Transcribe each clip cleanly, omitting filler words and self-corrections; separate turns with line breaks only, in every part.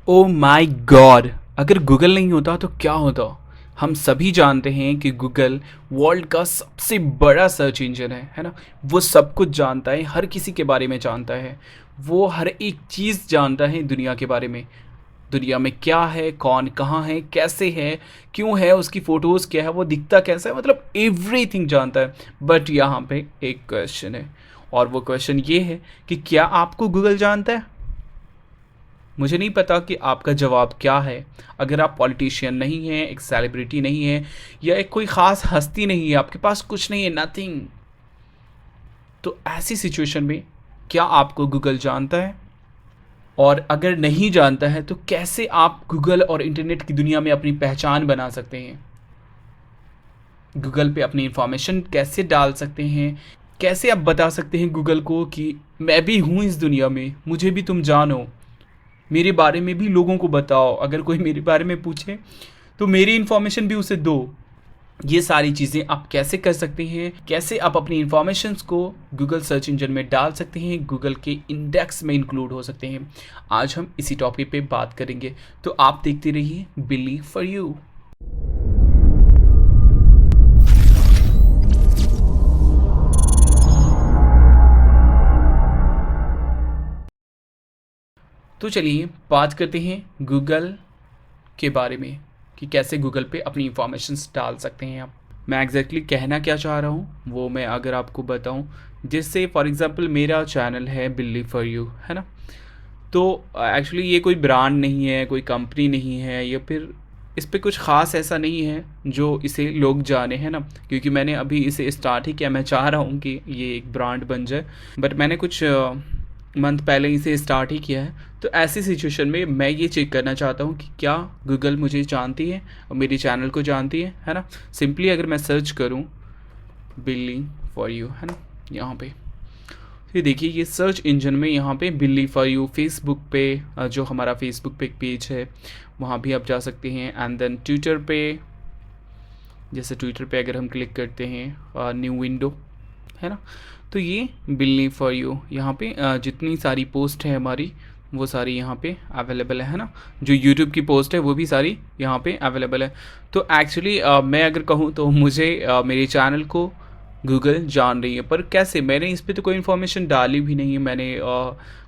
Oh my God, अगर Google नहीं होता तो क्या होता। हम सभी जानते हैं कि गूगल वर्ल्ड का सबसे बड़ा सर्च इंजन है ना। वो सब कुछ जानता है, हर किसी के बारे में जानता है। वो हर एक चीज़ जानता है दुनिया के बारे में। दुनिया में क्या है, कौन कहाँ है, कैसे है, क्यों है, उसकी फ़ोटोज़ क्या है, वो दिखता कैसा है, मतलब एवरीथिंग जानता है। बट यहाँ पे एक क्वेश्चन है, और वो क्वेश्चन ये है कि क्या आपको गूगल जानता है। मुझे नहीं पता कि आपका जवाब क्या है। अगर आप पॉलिटिशियन नहीं हैं, एक सेलिब्रिटी नहीं है, या एक कोई ख़ास हस्ती नहीं है, आपके पास कुछ नहीं है, नथिंग, तो ऐसी सिचुएशन में क्या आपको गूगल जानता है। और अगर नहीं जानता है तो कैसे आप गूगल और इंटरनेट की दुनिया में अपनी पहचान बना सकते हैं। गूगल पे अपनी इंफॉर्मेशन कैसे डाल सकते हैं। कैसे आप बता सकते हैं गूगल को कि मैं भी हूँ इस दुनिया में, मुझे भी तुम जानो, मेरे बारे में भी लोगों को बताओ। अगर कोई मेरे बारे में पूछे तो मेरी इन्फॉर्मेशन भी उसे दो। ये सारी चीज़ें आप कैसे कर सकते हैं, कैसे आप अपनी इन्फॉर्मेशंस को गूगल सर्च इंजन में डाल सकते हैं, गूगल के इंडेक्स में इंक्लूड हो सकते हैं। आज हम इसी टॉपिक पे बात करेंगे, तो आप देखते रहिए बिली फॉर यू। तो चलिए बात करते हैं गूगल के बारे में कि कैसे गूगल पे अपनी इंफॉर्मेशंस डाल सकते हैं आप। मैं एग्जैक्टली कहना क्या चाह रहा हूँ वो मैं अगर आपको बताऊँ, जिससे फॉर एग्ज़ाम्पल मेरा चैनल है बिल्ली फॉर यू, है ना। तो एक्चुअली ये कोई ब्रांड नहीं है, कोई कंपनी नहीं है, या फिर इस पे कुछ ख़ास ऐसा नहीं है जो इसे लोग जाने, है ना। क्योंकि मैंने अभी इसे स्टार्ट ही किया, मैं चाह रहा हूँ कि ये एक ब्रांड बन जाए, बट मैंने कुछ मंथ पहले इसे स्टार्ट ही किया है। तो ऐसी सिचुएशन में मैं ये चेक करना चाहता हूँ कि क्या गूगल मुझे जानती है और मेरे चैनल को जानती है ना। सिंपली अगर मैं सर्च करूँ बिल्ली फॉर यू, है ना, यहाँ पे, ये देखिए ये सर्च इंजन में यहाँ पे बिल्ली फॉर यू, फेसबुक पे जो हमारा फेसबुक पे एक पेज है वहाँ भी आप जा सकते हैं। एंड देन ट्विटर पे, जैसे ट्विटर पे अगर हम क्लिक करते हैं न्यू विंडो, है ना, तो ये बिल्ली फॉर यू यहाँ पे जितनी सारी पोस्ट है हमारी वो सारी यहाँ पे अवेलेबल है ना। जो यूट्यूब की पोस्ट है वो भी सारी यहाँ पे अवेलेबल है। तो एक्चुअली मैं अगर कहूँ तो मुझे मेरे चैनल को गूगल जान रही है, पर कैसे, मैंने इस पर तो कोई इन्फॉर्मेशन डाली भी नहीं है, मैंने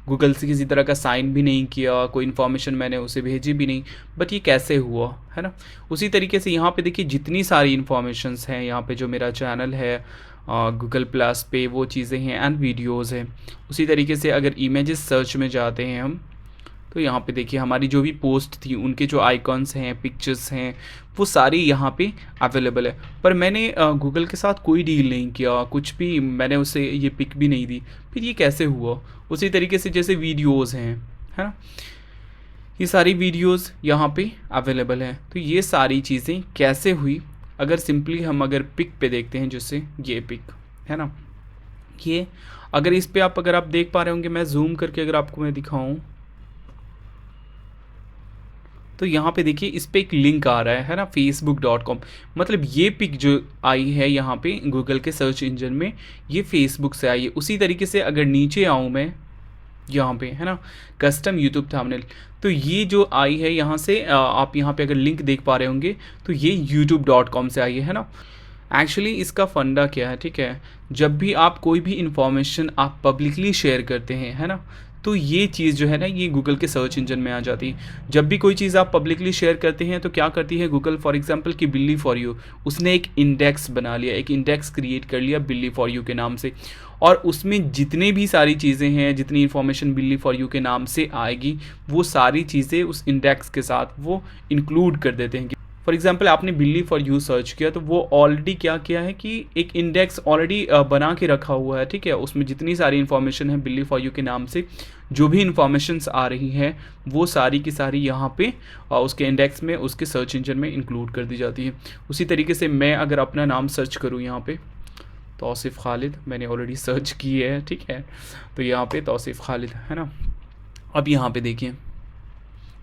गूगल से किसी तरह का साइन भी नहीं किया, कोई इन्फॉर्मेशन मैंने उसे भेजी भी नहीं। बट ये कैसे हुआ, है ना। उसी तरीके से यहाँ पे देखिए जितनी सारी इन्फॉर्मेशंस हैं यहाँ पे, जो मेरा चैनल है गूगल प्लस पे, वो चीज़ें हैं एंड वीडियोज़ हैं। उसी तरीके से अगर इमेजेस सर्च में जाते हैं हम, तो यहाँ पे देखिए हमारी जो भी पोस्ट थी उनके जो आइकॉन्स हैं, पिक्चर्स हैं, वो सारी यहाँ पे अवेलेबल है। पर मैंने गूगल के साथ कोई डील नहीं किया, कुछ भी मैंने उसे ये पिक भी नहीं दी। फिर ये कैसे हुआ। उसी तरीके से जैसे वीडियोज़ हैं, है ना, ये सारी वीडियोज़ यहाँ पे अवेलेबल हैं। तो ये सारी चीज़ें कैसे हुई, अगर सिंपली हम अगर पिक पे देखते हैं, जैसे ये पिक है ना, ये अगर इस पे अगर आप देख पा रहे होंगे, मैं जूम करके अगर आपको मैं दिखाऊं, तो यहाँ पे देखिए इस पे एक लिंक आ रहा है ना, facebook.com। मतलब ये पिक जो आई है यहाँ पे गूगल के सर्च इंजन में, ये फेसबुक से आई है। उसी तरीके से अगर नीचे आऊँ मैं यहाँ पे, है ना, कस्टम यूट्यूब थंबनेल, तो ये जो आई है यहाँ से आप यहाँ पे अगर लिंक देख पा रहे होंगे, तो ये youtube.com से आई है ना। एक्चुअली इसका फंडा क्या है, ठीक है, जब भी आप कोई भी इंफॉर्मेशन आप पब्लिकली शेयर करते हैं, है ना, तो ये चीज़ जो है ना, ये गूगल के सर्च इंजन में आ जाती है। जब भी कोई चीज़ आप पब्लिकली शेयर करते हैं तो क्या करती है गूगल, फॉर एग्जांपल कि बिल्ली फॉर यू, उसने एक इंडेक्स बना लिया, एक इंडेक्स क्रिएट कर लिया बिल्ली फॉर यू के नाम से, और उसमें जितने भी सारी चीज़ें हैं, जितनी इन्फॉर्मेशन बिल्ली फॉर यू के नाम से आएगी, वो सारी चीज़ें उस इंडेक्स के साथ वो इंक्लूड कर देते हैं। फॉर एग्जाम्पल आपने बिल्ली फॉर यू सर्च किया, तो वो ऑलरेडी क्या किया है कि एक इंडेक्स ऑलरेडी बना के रखा हुआ है, ठीक है। उसमें जितनी सारी इन्फॉर्मेशन है बिल्ली फॉर यू के नाम से, जो भी इन्फॉर्मेशंस आ रही हैं, वो सारी की सारी यहाँ पे उसके इंडेक्स में, उसके सर्च इंजन में इंक्लूड कर दी जाती है। उसी तरीके से मैं अगर अपना नाम सर्च करूँ यहाँ पे, तौसीफ़ खालिद, मैंने ऑलरेडी सर्च की है, ठीक है, तो यहाँ पे तौसीफ़ खालिद, है ना। अब यहाँ पे देखिए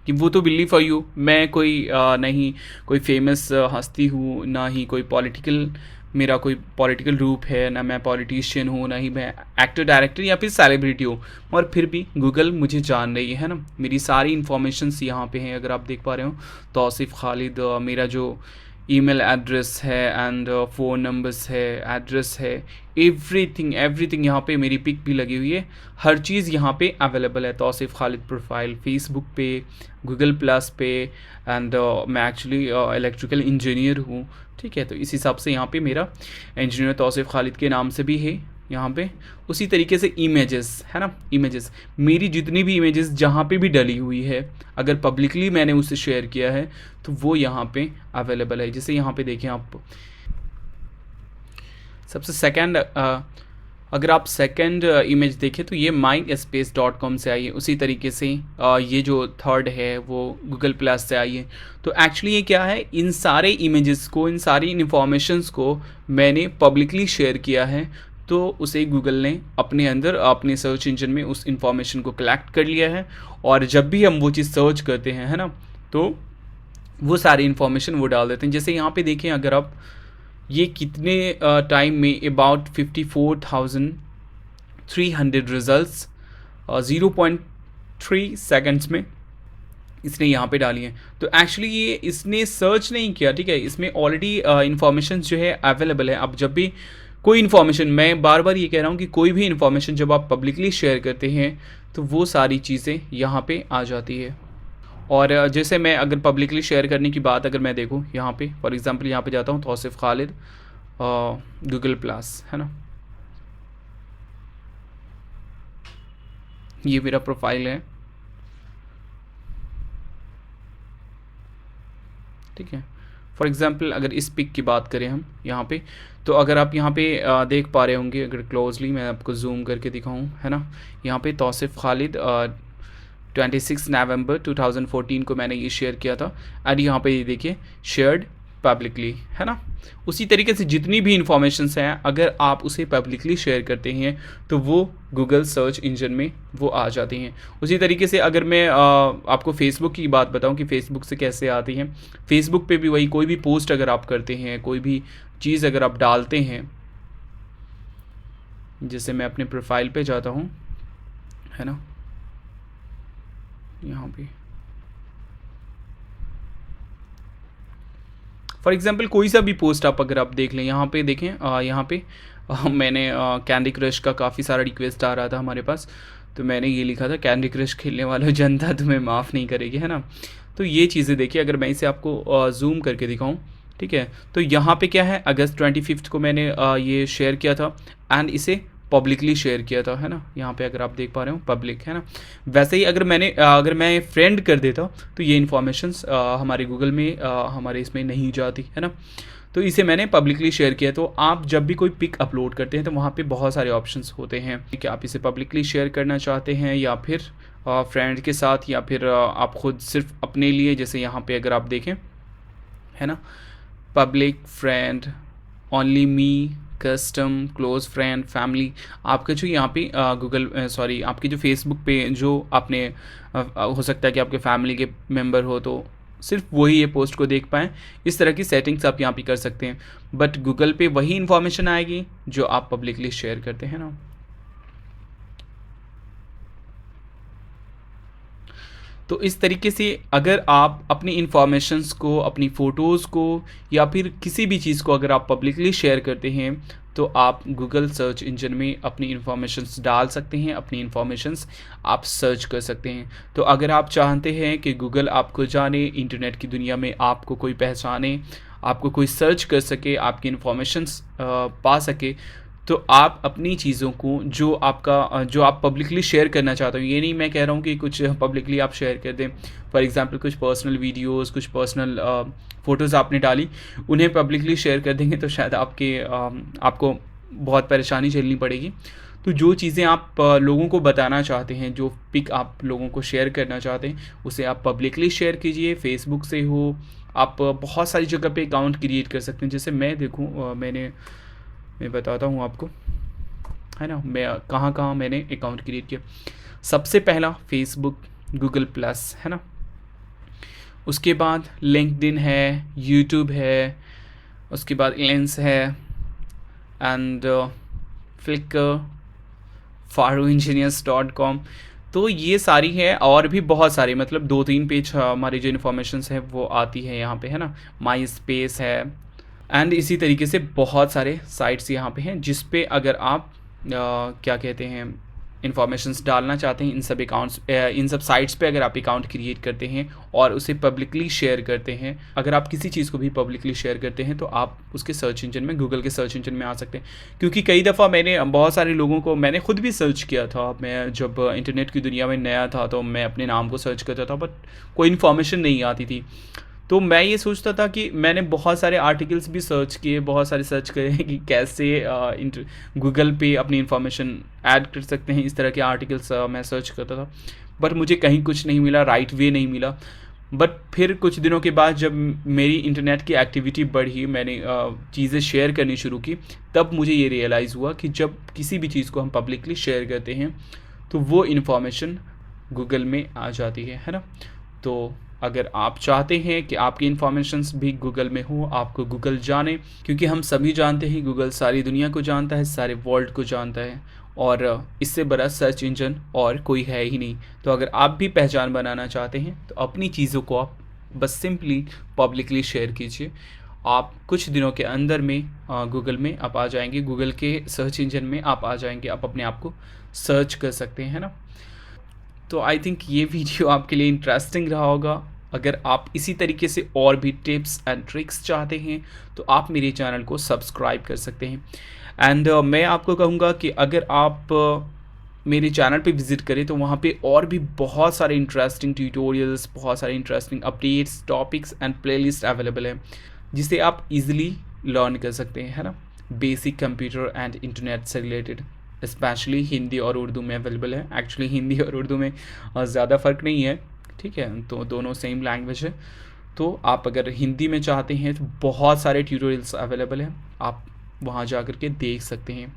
कि वो तो बिल्ली फॉर यू, मैं कोई नहीं कोई फेमस हस्ती हूँ, ना ही कोई पॉलिटिकल मेरा कोई पॉलिटिकल ग्रुप है, ना मैं पॉलिटिशियन हूँ, ना ही मैं एक्टर डायरेक्टर या फिर सेलिब्रिटी हूँ, और फिर भी गूगल मुझे जान रही है ना। मेरी सारी इन्फॉर्मेशंस यहाँ पे हैं, अगर आप देख पा रहे हो। तौसीफ़ खालिद, मेरा जो ईमेल एड्रेस है एंड फ़ोन नंबर्स है, एड्रेस है, एवरीथिंग एवरीथिंग यहाँ पे, मेरी पिक भी लगी हुई है, हर चीज़ यहाँ पे अवेलेबल है। तौसीफ़ खालिद प्रोफाइल फेसबुक पे, गूगल प्लस पे, एंड मैं एक्चुअली इलेक्ट्रिकल इंजीनियर हूँ, ठीक है। तो इस हिसाब से यहाँ पे मेरा इंजीनियर तौसीफ़ खालिद के नाम से भी है यहाँ पे। उसी तरीके से इमेजेस है ना, इमेजेस, मेरी जितनी भी इमेजेस जहाँ पे भी डली हुई है, अगर पब्लिकली मैंने उसे शेयर किया है तो वो यहाँ पे अवेलेबल है। जैसे यहाँ पे देखें आप, सबसे सेकंड, अगर आप सेकंड इमेज देखें तो ये myspace.com से आई है। उसी तरीके से ये जो थर्ड है वो गूगल प्लस से आई है। तो एक्चुअली ये क्या है, इन सारे इमेजेस को, इन सारी इन्फॉर्मेशंस को मैंने पब्लिकली शेयर किया है, तो उसे गूगल ने अपने अंदर, अपने सर्च इंजन में उस इंफॉर्मेशन को कलेक्ट कर लिया है। और जब भी हम वो चीज़ सर्च करते हैं, है ना, तो वो सारी इन्फॉर्मेशन वो डाल देते हैं। जैसे यहाँ पे देखें, अगर आप ये कितने टाइम में अबाउट 54,300 रिजल्ट्स 0.3 सेकंड्स में इसने यहाँ पे डाली है। तो एक्चुअली ये इसने सर्च नहीं किया, ठीक है, इसमें ऑलरेडी इन्फॉर्मेशन जो है अवेलेबल है। अब जब भी कोई इन्फॉर्मेशन, मैं बार बार ये कह रहा हूँ कि कोई भी इन्फॉर्मेशन जब आप पब्लिकली शेयर करते हैं तो वो सारी चीज़ें यहाँ पे आ जाती है। और जैसे मैं अगर पब्लिकली शेयर करने की बात अगर मैं देखूँ यहाँ पे, फॉर एग्जांपल यहाँ पे जाता हूँ तौसीफ़ खालिद गूगल प्लस, है ना, ये मेरा प्रोफाइल है, ठीक है। फॉर एग्जांपल अगर इस पिक की बात करें हम यहाँ पे, तो अगर आप यहाँ पे देख पा रहे होंगे, अगर क्लोजली मैं आपको जूम करके दिखाऊँ, है ना, यहाँ पे तौसीफ़ खालिद 26 नवंबर 2014 को मैंने ये शेयर किया था। और यहाँ पे ये देखिए शेयर्ड पब्लिकली, है ना। उसी तरीके से जितनी भी इंफॉर्मेशंस हैं, अगर आप उसे पब्लिकली शेयर करते हैं तो वो गूगल सर्च इंजन में वो आ जाती हैं। उसी तरीके से अगर मैं आपको फेसबुक की बात बताऊं कि फेसबुक से कैसे आती हैं, फेसबुक पे भी वही, कोई भी पोस्ट अगर आप करते हैं, कोई भी चीज़ अगर आप डालते हैं, जैसे मैं अपने प्रोफाइल पे जाता हूँ, है ना, यहाँ पे फॉर एग्जांपल कोई सा भी पोस्ट आप अगर आप देख लें, यहाँ पे देखें, यहाँ पे मैंने कैंडी क्रश का काफ़ी सारा रिक्वेस्ट आ रहा था हमारे पास, तो मैंने ये लिखा था, कैंडी क्रश खेलने वालों जनता तुम्हें माफ़ नहीं करेगी, है ना। तो ये चीज़ें देखिए, अगर मैं इसे आपको जूम करके दिखाऊँ, ठीक है, तो यहाँ पे क्या है, अगस्त 25 को मैंने ये शेयर किया था एंड इसे पब्लिकली शेयर किया था, है ना। यहाँ पे अगर आप देख पा रहे हो पब्लिक, है ना। वैसे ही अगर मैं फ्रेंड कर देता तो ये इन्फॉर्मेशंस हमारे गूगल में हमारे इसमें नहीं जाती, है ना। तो इसे मैंने पब्लिकली शेयर किया। तो आप जब भी कोई पिक अपलोड करते हैं तो वहाँ पे बहुत सारे ऑप्शंस होते हैं कि आप इसे पब्लिकली शेयर करना चाहते हैं या फिर फ्रेंड के साथ, या फिर आप खुद सिर्फ अपने लिए। जैसे यहाँ पे अगर आप देखें, है ना, public, friend, only me, custom, close friend, family. आपका जो यहाँ पे आपके जो फेसबुक पे जो आपने हो सकता है कि आपके फैमिली के मेंबर हो तो सिर्फ वही ये पोस्ट को देख पाएँ, इस तरह की सेटिंग्स आप यहाँ पे कर सकते हैं। बट गूगल पे वही इन्फॉर्मेशन आएगी जो आप पब्लिकली शेयर करते हैं ना। तो इस तरीके से अगर आप अपनी इन्फॉर्मेशंस को, अपनी फ़ोटोज़ को या फिर किसी भी चीज़ को अगर आप पब्लिकली शेयर करते हैं तो आप गूगल सर्च इंजन में अपनी इन्फॉर्मेशंस डाल सकते हैं, अपनी इन्फॉर्मेशंस आप सर्च कर सकते हैं। तो अगर आप चाहते हैं कि गूगल आपको जाने, इंटरनेट की दुनिया में आपको कोई पहचाने, आपको कोई सर्च कर सके, आपकी इन्फॉर्मेशंस पा सके, तो आप अपनी चीज़ों को जो आप पब्लिकली शेयर करना चाहते हो, ये नहीं मैं कह रहा हूँ कि कुछ पब्लिकली आप शेयर कर दें। फॉर एग्जांपल कुछ पर्सनल वीडियोस, कुछ पर्सनल फ़ोटोज़ आपने डाली, उन्हें पब्लिकली शेयर कर देंगे तो शायद आपको बहुत परेशानी झेलनी पड़ेगी। तो जो चीज़ें आप लोगों को बताना चाहते हैं, जो पिक आप लोगों को शेयर करना चाहते हैं, उसे आप पब्लिकली शेयर कीजिए। फेसबुक से हो, आप बहुत सारी जगह पे अकाउंट क्रिएट कर सकते हैं। जैसे मैं देखूँ, मैं बताता हूँ आपको, है ना, मैं कहाँ मैंने अकाउंट क्रिएट किया। सबसे पहला फेसबुक, गूगल प्लस, है ना, उसके बाद लिंक्डइन है, यूट्यूब है, उसके बाद लेंस है, एंड फ्लिकर, faroengineers.com। तो ये सारी है, और भी बहुत सारी, मतलब 2-3 पेज हमारी जो इन्फॉर्मेशंस है वो आती है यहाँ पे, है ना। माई स्पेस है, एंड इसी तरीके से बहुत सारे साइट्स यहाँ पे हैं जिस पे अगर आप क्या कहते हैं इन्फॉर्मेशंस डालना चाहते हैं, इन सब साइट्स पे अगर आप अकाउंट क्रिएट करते हैं और उसे पब्लिकली शेयर करते हैं, अगर आप किसी चीज़ को भी पब्लिकली शेयर करते हैं तो आप उसके सर्च इंजन में, गूगल के सर्च इंजन में आ सकते हैं। क्योंकि कई दफ़ा मैंने बहुत सारे लोगों को, मैंने खुद भी सर्च किया था, मैं जब इंटरनेट की दुनिया में नया था तो मैं अपने नाम को सर्च करता था, बट कोई इन्फॉर्मेशन नहीं आती थी। तो मैं ये सोचता था कि मैंने बहुत सारे आर्टिकल्स भी सर्च किए, बहुत सारे सर्च करे कि कैसे गूगल पे अपनी इन्फॉर्मेशन ऐड कर सकते हैं, इस तरह के आर्टिकल्स मैं सर्च करता था, बट मुझे कहीं कुछ नहीं मिला, राइट वे नहीं मिला। बट फिर कुछ दिनों के बाद जब मेरी इंटरनेट की एक्टिविटी बढ़ी, मैंने चीज़ें शेयर करनी शुरू की, तब मुझे ये रियलाइज़ हुआ कि जब किसी भी चीज़ को हम पब्लिकली शेयर करते हैं तो वो इन्फॉर्मेशन गूगल में आ जाती है ना। तो अगर आप चाहते हैं कि आपकी इन्फॉर्मेशंस भी गूगल में हो, आपको गूगल जाने, क्योंकि हम सभी जानते हैं गूगल सारी दुनिया को जानता है, सारे वर्ल्ड को जानता है, और इससे बड़ा सर्च इंजन और कोई है ही नहीं। तो अगर आप भी पहचान बनाना चाहते हैं तो अपनी चीज़ों को आप बस सिंपली पब्लिकली शेयर कीजिए। आप कुछ दिनों के अंदर में गूगल में आप आ जाएंगे, गूगल के सर्च इंजन में आप आ जाएंगे, आप अपने आप को सर्च कर सकते हैं, है ना। तो आई थिंक ये वीडियो आपके लिए इंटरेस्टिंग रहा होगा। अगर आप इसी तरीके से और भी टिप्स एंड ट्रिक्स चाहते हैं तो आप मेरे चैनल को सब्सक्राइब कर सकते हैं। एंड मैं आपको कहूँगा कि अगर आप मेरे चैनल पे विज़िट करें तो वहाँ पे और भी बहुत सारे इंटरेस्टिंग ट्यूटोरियल्स, बहुत सारे interesting updates, topics and playlist available है जिसे आप इजीली लर्न कर सकते हैं, है ना। बेसिक कंप्यूटर एंड इंटरनेट से रिलेटेड, स्पेशली हिंदी और उर्दू में अवेलेबल है। एक्चुअली हिंदी और उर्दू में ज़्यादा फ़र्क नहीं है, ठीक है, तो दोनों सेम लैंग्वेज है। तो आप अगर हिंदी में चाहते हैं तो बहुत सारे ट्यूटोरियल्स अवेलेबल हैं, आप वहाँ जा कर के देख सकते हैं,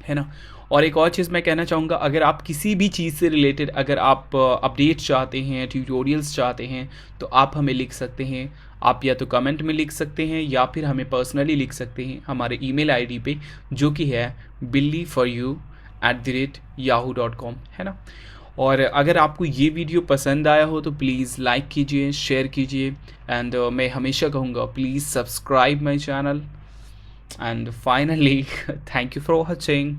है ना। और एक और चीज़ मैं कहना चाहूँगा, अगर आप किसी भी चीज़ से रिलेटेड अगर आप अपडेट चाहते हैं, ट्यूटोरियल्स चाहते हैं, तो आप हमें लिख सकते हैं। आप या तो कमेंट में लिख सकते हैं या फिर हमें पर्सनली लिख सकते हैं हमारे ईमेल आईडी पे, जो कि है billyforyou@yahoo.com, है ना। और अगर आपको ये वीडियो पसंद आया हो तो प्लीज़ लाइक कीजिए, शेयर कीजिए, एंड मैं हमेशा कहूँगा please subscribe my channel. And finally thank you for watching.